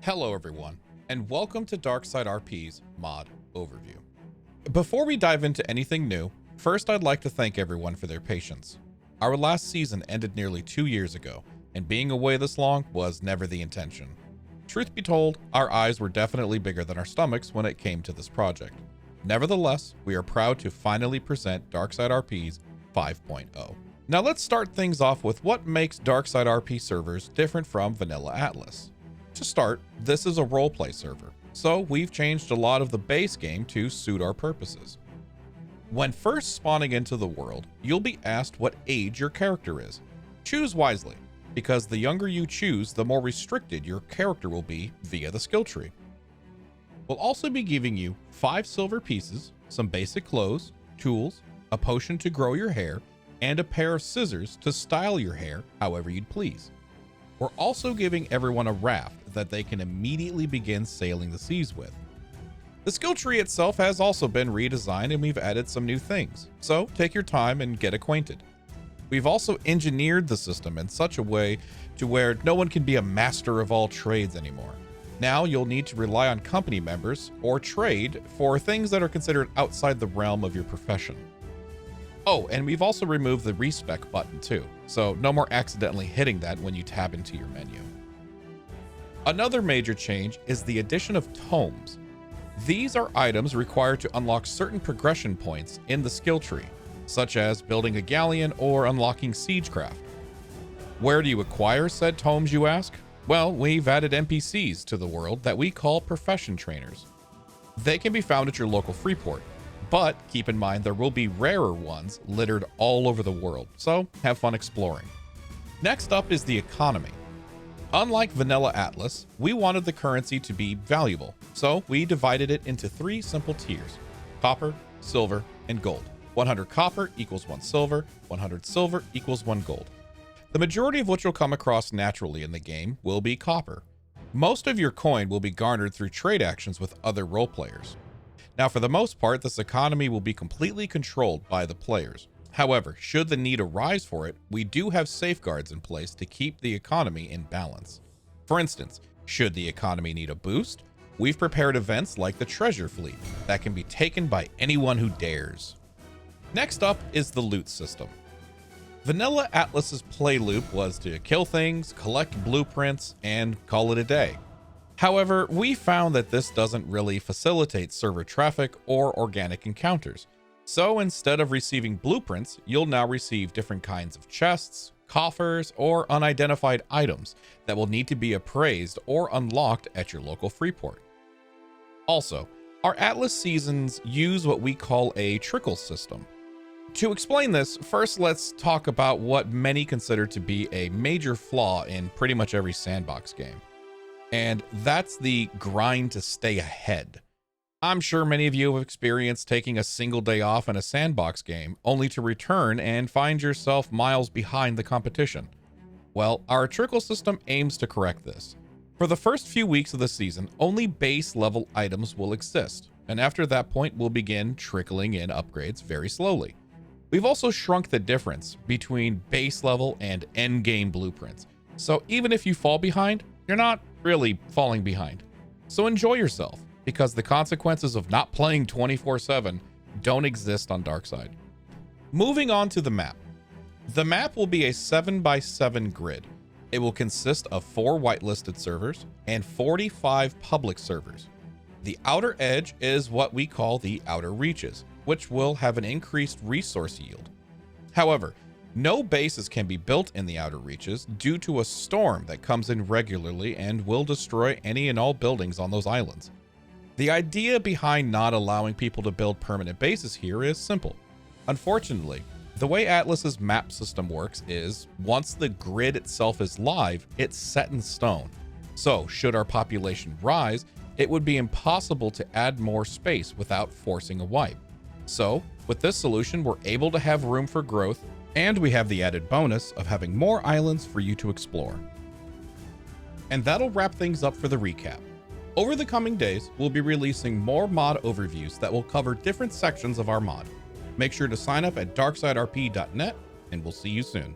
Hello everyone, and welcome to DarksideRP's mod overview. Before we dive into anything new, first I'd like to thank everyone for their patience. Our last season ended nearly 2 years ago, and being away this long was never the intention. Truth be told, our eyes were definitely bigger than our stomachs when it came to this project. Nevertheless, we are proud to finally present DarksideRP's 5.0. Now let's start things off with what makes DarksideRP servers different from Vanilla Atlas. To start, this is a roleplay server, so we've changed a lot of the base game to suit our purposes. When first spawning into the world, you'll be asked what age your character is. Choose wisely, because the younger you choose, the more restricted your character will be via the skill tree. We'll also be giving you 5 silver pieces, some basic clothes, tools, a potion to grow your hair, and a pair of scissors to style your hair however you'd please. We're also giving everyone a raft that they can immediately begin sailing the seas with. The skill tree itself has also been redesigned and we've added some new things, so take your time and get acquainted. We've also engineered the system in such a way to where no one can be a master of all trades anymore. Now you'll need to rely on company members or trade for things that are considered outside the realm of your profession. Oh, and we've also removed the respec button too, so no more accidentally hitting that when you tab into your menu. Another major change is the addition of tomes. These are items required to unlock certain progression points in the skill tree, such as building a galleon or unlocking siegecraft. Where do you acquire said tomes, you ask? Well, we've added NPCs to the world that we call profession trainers. They can be found at your local freeport, but keep in mind there will be rarer ones littered all over the world, so have fun exploring. Next up is the economy. Unlike Vanilla Atlas, we wanted the currency to be valuable, so we divided it into 3 simple tiers: copper, silver, and gold. 100 copper equals 1 silver, 100 silver equals 1 gold. The majority of what you'll come across naturally in the game will be copper. Most of your coin will be garnered through trade actions with other role players. Now, for the most part, this economy will be completely controlled by the players. However, should the need arise for it, we do have safeguards in place to keep the economy in balance. For instance, should the economy need a boost, we've prepared events like the Treasure Fleet that can be taken by anyone who dares. Next up is the loot system. Vanilla Atlas's play loop was to kill things, collect blueprints, and call it a day. However, we found that this doesn't really facilitate server traffic or organic encounters. So instead of receiving blueprints, you'll now receive different kinds of chests, coffers, or unidentified items that will need to be appraised or unlocked at your local freeport. Also, our Atlas seasons use what we call a Trickle System. To explain this, first let's talk about what many consider to be a major flaw in pretty much every sandbox game. And that's the grind to stay ahead. I'm sure many of you have experienced taking a single day off in a sandbox game only to return and find yourself miles behind the competition. Well, our trickle system aims to correct this. For the first few weeks of the season, only base level items will exist, and after that point we'll begin trickling in upgrades very slowly. We've also shrunk the difference between base level and end game blueprints, so even if you fall behind, you're not really falling behind. So enjoy yourself, because the consequences of not playing 24/7 don't exist on Darkside. Moving on to the map. The map will be a 7x7 grid. It will consist of 4 whitelisted servers and 45 public servers. The outer edge is what we call the outer reaches, which will have an increased resource yield. However, no bases can be built in the outer reaches due to a storm that comes in regularly and will destroy any and all buildings on those islands. The idea behind not allowing people to build permanent bases here is simple. Unfortunately, the way Atlas's map system works is once the grid itself is live, it's set in stone. So should our population rise, it would be impossible to add more space without forcing a wipe. So with this solution, we're able to have room for growth, and we have the added bonus of having more islands for you to explore. And that'll wrap things up for the recap. Over the coming days, we'll be releasing more mod overviews that will cover different sections of our mod. Make sure to sign up at DarksideRP.net, and we'll see you soon.